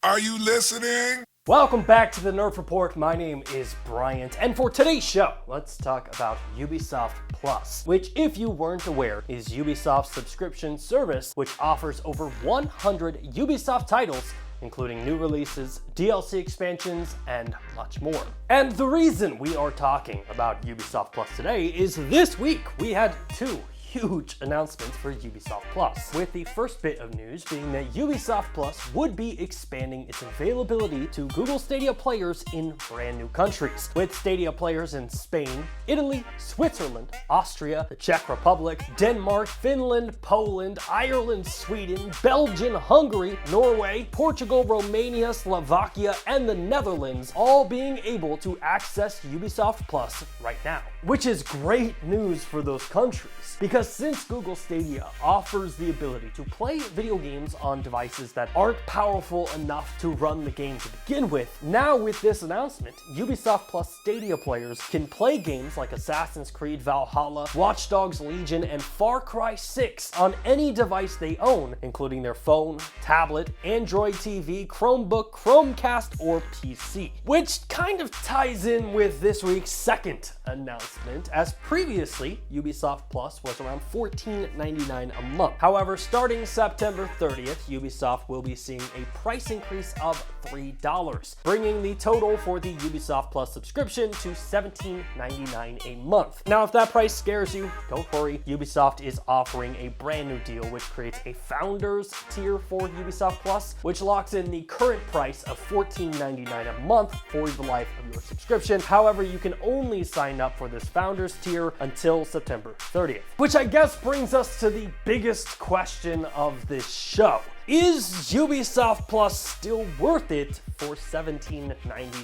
Are you listening? Welcome back to the Nerf Report. My name is Bryant, and for today's show, let's talk about Ubisoft Plus, which, if you weren't aware, is Ubisoft's subscription service, which offers over 100 Ubisoft titles, including new releases, DLC expansions, and much more. And the reason we are talking about Ubisoft Plus today is this week we had two huge announcements for Ubisoft Plus, with the first bit of news being that Ubisoft Plus would be expanding its availability to Google Stadia players in brand new countries, with Stadia players in Spain, Italy, Switzerland, Austria, the Czech Republic, Denmark, Finland, Poland, Ireland, Sweden, Belgium, Hungary, Norway, Portugal, Romania, Slovakia, and the Netherlands all being able to access Ubisoft Plus right now, which is great news for those countries. Because since Google Stadia offers the ability to play video games on devices that aren't powerful enough to run the game to begin with, now with this announcement, Ubisoft Plus Stadia players can play games like Assassin's Creed Valhalla, Watch Dogs Legion, and Far Cry 6 on any device they own, including their phone, tablet, Android TV, Chromebook, Chromecast, or PC. Which kind of ties in with this week's second announcement, as previously, Ubisoft Plus was around $14.99 a month. However, starting September 30th, Ubisoft will be seeing a price increase of $3, bringing the total for the Ubisoft Plus subscription to $17.99 a month. Now, if that price scares you, don't worry. Ubisoft is offering a brand new deal which creates a Founders tier for Ubisoft Plus, which locks in the current price of $14.99 a month for the life of your subscription. However, you can only sign up for this Founders tier until September 30th. Which I guess brings us to the biggest question of this show. Is Ubisoft Plus still worth it for $17.99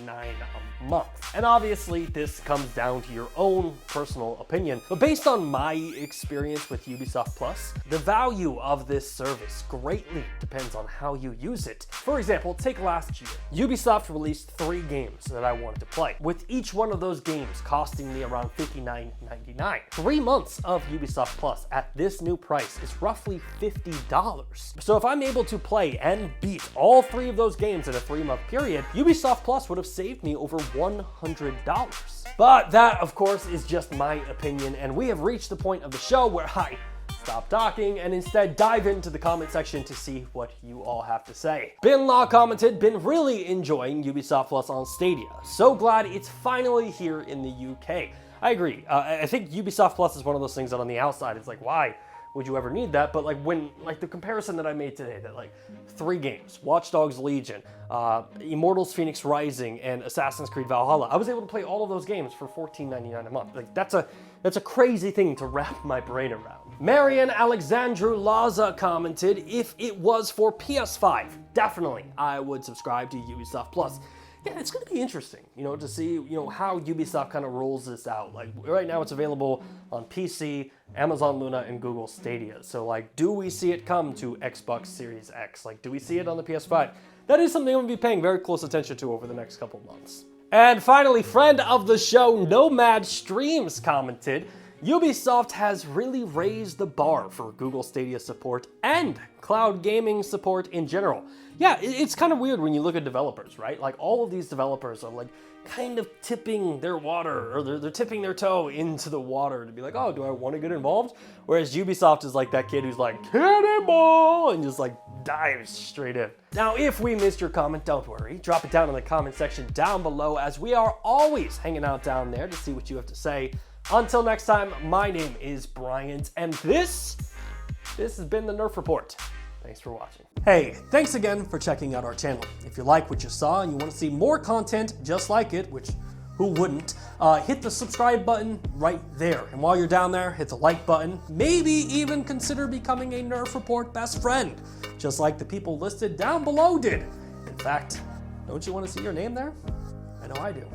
a month? And obviously this comes down to your own personal opinion, but based on my experience with Ubisoft Plus, the value of this service greatly depends on how you use it. For example, take last year. Ubisoft released 3 games that I wanted to play, with each one of those games costing me around $59.99. 3 months of Ubisoft Plus at this new price is roughly $50. So if I'm able to play and beat all 3 of those games in a 3-month period, Ubisoft Plus would have saved me over $100. But that, of course, is just my opinion, and we have reached the point of the show where I stop talking and instead dive into the comment section to see what you all have to say. Bin Law commented, been really enjoying Ubisoft Plus on Stadia. So glad it's finally here in the UK. I agree. I think Ubisoft Plus is one of those things that on the outside, it's like, why would you ever need that? But like the comparison that I made today, that like 3 games, Watch Dogs Legion, Immortals Phoenix Rising, and Assassin's Creed Valhalla, I was able to play all of those games for $14.99 a month. Like that's a crazy thing to wrap my brain around. Marian Alexandru Laza commented, if it was for PS5, definitely I would subscribe to Ubisoft Plus. Yeah, it's going to be interesting, to see, how Ubisoft kind of rolls this out. Like, right now it's available on PC, Amazon Luna, and Google Stadia. So, like, do we see it come to Xbox Series X? Like, do we see it on the PS5? That is something I'm going to be paying very close attention to over the next couple months. And finally, friend of the show, Nomad Streams commented, Ubisoft has really raised the bar for Google Stadia support and cloud gaming support in general. Yeah, it's kind of weird when you look at developers, right? Like all of these developers are like kind of tipping their water, or they're tipping their toe into the water to be like, oh, do I want to get involved? Whereas Ubisoft is like that kid who's like, cannonball, and just like dives straight in. Now, if we missed your comment, don't worry. Drop it down in the comment section down below, as we are always hanging out down there to see what you have to say. Until next time, my name is Bryant, and this has been the Nerf Report. Thanks for watching. Hey, thanks again for checking out our channel. If you like what you saw and you want to see more content just like it, which who wouldn't, hit the subscribe button right there. And while you're down there, hit the like button. Maybe even consider becoming a Nerf Report best friend, just like the people listed down below did. In fact, don't you want to see your name there? I know I do.